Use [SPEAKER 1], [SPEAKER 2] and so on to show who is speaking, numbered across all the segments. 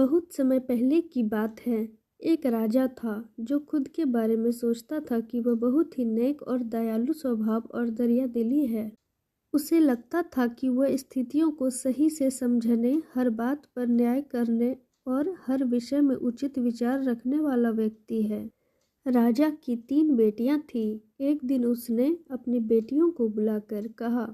[SPEAKER 1] बहुत समय पहले की बात है। एक राजा था जो खुद के बारे में सोचता था कि वह बहुत ही नेक और दयालु स्वभाव और दरियादिली है। उसे लगता था कि वह स्थितियों को सही से समझने, हर बात पर न्याय करने और हर विषय में उचित विचार रखने वाला व्यक्ति है। राजा की 3 बेटियां थीं। एक दिन उसने अपनी बेटियों को बुलाकर कहा,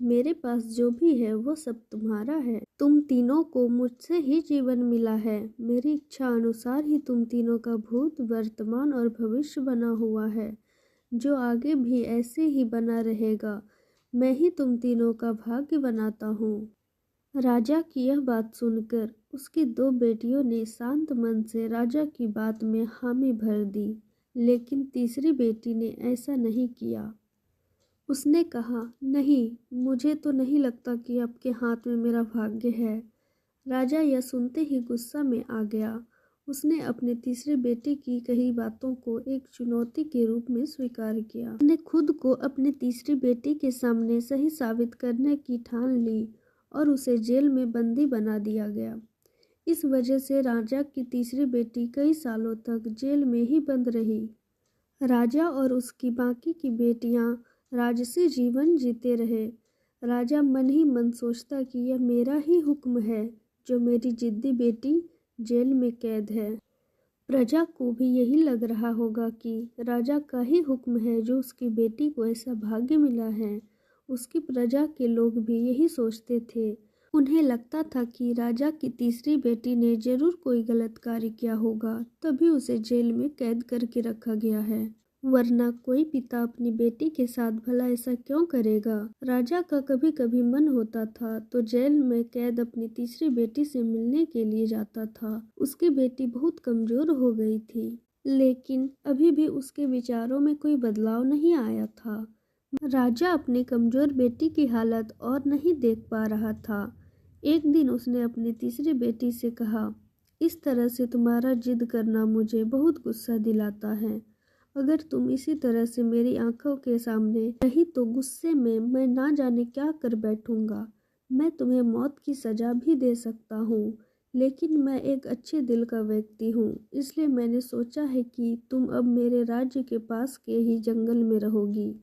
[SPEAKER 1] मेरे पास जो भी है वो सब तुम्हारा है। तुम तीनों को मुझसे ही जीवन मिला है। मेरी इच्छा अनुसार ही तुम तीनों का भूत, वर्तमान और भविष्य बना हुआ है, जो आगे भी ऐसे ही बना रहेगा। मैं ही तुम तीनों का भाग्य बनाता हूँ। राजा की यह बात सुनकर उसकी 2 बेटियों ने शांत मन से राजा की बात में हामी भर दी, लेकिन तीसरी बेटी ने ऐसा नहीं किया। उसने कहा, नहीं, मुझे तो नहीं लगता कि आपके हाथ में मेरा भाग्य है। राजा यह सुनते ही गुस्सा में आ गया। उसने अपनी तीसरी बेटी की कही बातों को एक चुनौती के रूप में स्वीकार किया। उसने खुद को अपनी तीसरी बेटी के सामने सही साबित करने की ठान ली और उसे जेल में बंदी बना दिया गया। इस वजह से राजा की तीसरी बेटी कई सालों तक जेल में ही बंद रही। राजा और उसकी बाकी की बेटियां राजसी जीवन जीते रहे। राजा मन ही मन सोचता कि यह मेरा ही हुक्म है जो मेरी जिद्दी बेटी जेल में कैद है। प्रजा को भी यही लग रहा होगा कि राजा का ही हुक्म है जो उसकी बेटी को ऐसा भाग्य मिला है। उसकी प्रजा के लोग भी यही सोचते थे। उन्हें लगता था कि राजा की तीसरी बेटी ने जरूर कोई गलत कार्य किया होगा, तभी उसे जेल में कैद करके रखा गया है, वरना कोई पिता अपनी बेटी के साथ भला ऐसा क्यों करेगा। राजा का कभी कभी मन होता था तो जेल में कैद अपनी तीसरी बेटी से मिलने के लिए जाता था। उसकी बेटी बहुत कमजोर हो गई थी, लेकिन अभी भी उसके विचारों में कोई बदलाव नहीं आया था। राजा अपनी कमजोर बेटी की हालत और नहीं देख पा रहा था। एक दिन उसने अपनी तीसरी बेटी से कहा, इस तरह से तुम्हारा जिद करना मुझे बहुत गुस्सा दिलाता है। अगर तुम इसी तरह से मेरी आंखों के सामने रही तो गुस्से में मैं ना जाने क्या कर बैठूंगा। मैं तुम्हें मौत की सजा भी दे सकता हूँ, लेकिन मैं एक अच्छे दिल का व्यक्ति हूँ, इसलिए मैंने सोचा है कि तुम अब मेरे राज्य के पास के ही जंगल में रहोगी।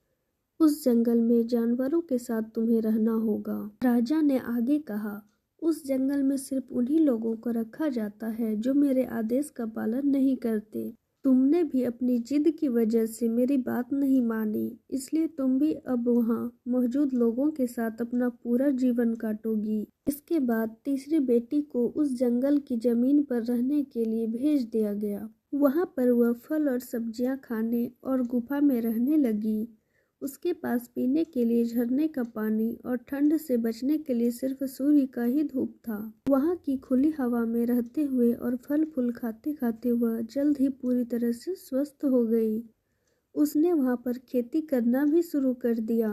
[SPEAKER 1] उस जंगल में जानवरों के साथ तुम्हें रहना होगा। राजा ने आगे कहा, उस जंगल में सिर्फ उन्हीं लोगों को रखा जाता है जो मेरे आदेश का पालन नहीं करते। तुमने भी अपनी जिद की वजह से मेरी बात नहीं मानी, इसलिए तुम भी अब वहाँ मौजूद लोगों के साथ अपना पूरा जीवन काटोगी। इसके बाद तीसरी बेटी को उस जंगल की जमीन पर रहने के लिए भेज दिया गया। वहाँ पर वह फल और सब्जियाँ खाने और गुफा में रहने लगी। उसके पास पीने के लिए झरने का पानी और ठंड से बचने के लिए सिर्फ सूर्य का ही धूप था। वहाँ की खुली हवा में रहते हुए और फल फूल खाते खाते वह जल्द ही पूरी तरह से स्वस्थ हो गई। उसने वहाँ पर खेती करना भी शुरू कर दिया।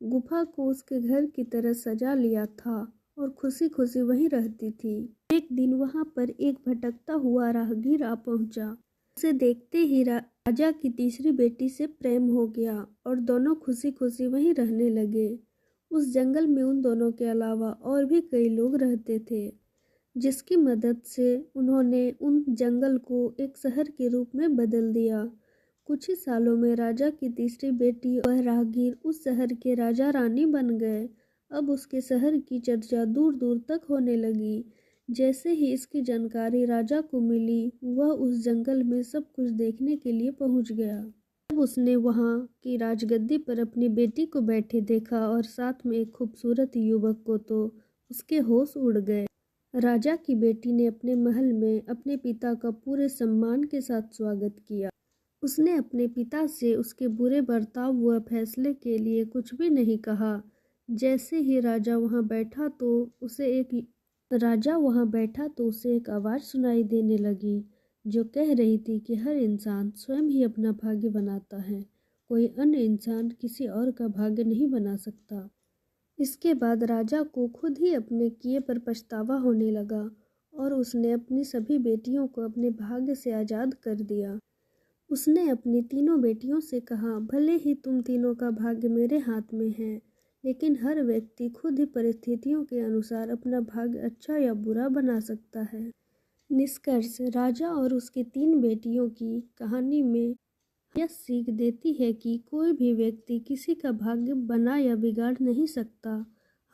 [SPEAKER 1] गुफा को उसके घर की तरह सजा लिया था और खुशी खुशी वहीं रहती थी। एक दिन वहाँ पर एक भटकता हुआ राहगीर आ पहुँचा। उसे देखते ही राजा की तीसरी बेटी से प्रेम हो गया और दोनों खुशी खुशी वहीं रहने लगे। उस जंगल में उन दोनों के अलावा और भी कई लोग रहते थे, जिसकी मदद से उन्होंने उन जंगल को एक शहर के रूप में बदल दिया। कुछ ही सालों में राजा की तीसरी बेटी और राहगीर उस शहर के राजा रानी बन गए। अब उसके शहर की चर्चा दूर दूर तक होने लगी। जैसे ही इसकी जानकारी राजा को मिली, वह उस जंगल में सब कुछ देखने के लिए पहुंच गया। जब उसने वहां की राजगद्दी पर अपनी बेटी को बैठे देखा और साथ में एक खूबसूरत युवक को, तो उसके होश उड़ गए। राजा की बेटी ने अपने महल में अपने पिता का पूरे सम्मान के साथ स्वागत किया। उसने अपने पिता से उसके बुरे बर्ताव व फैसले के लिए कुछ भी नहीं कहा। जैसे ही राजा वहां बैठा तो उसे एक आवाज़ सुनाई देने लगी, जो कह रही थी कि हर इंसान स्वयं ही अपना भाग्य बनाता है, कोई अन्य इंसान किसी और का भाग्य नहीं बना सकता। इसके बाद राजा को खुद ही अपने किए पर पछतावा होने लगा और उसने अपनी सभी बेटियों को अपने भाग्य से आज़ाद कर दिया। उसने अपनी तीनों बेटियों से कहा, भले ही तुम तीनों का भाग्य मेरे हाथ में है, लेकिन हर व्यक्ति खुद ही परिस्थितियों के अनुसार अपना भाग्य अच्छा या बुरा बना सकता है। निष्कर्ष, राजा और उसके 3 बेटियों की कहानी में यह सीख देती है कि कोई भी व्यक्ति किसी का भाग्य बना या बिगाड़ नहीं सकता।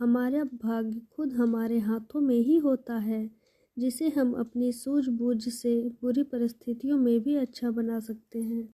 [SPEAKER 1] हमारा भाग्य खुद हमारे हाथों में ही होता है, जिसे हम अपनी सूझबूझ से बुरी परिस्थितियों में भी अच्छा बना सकते हैं।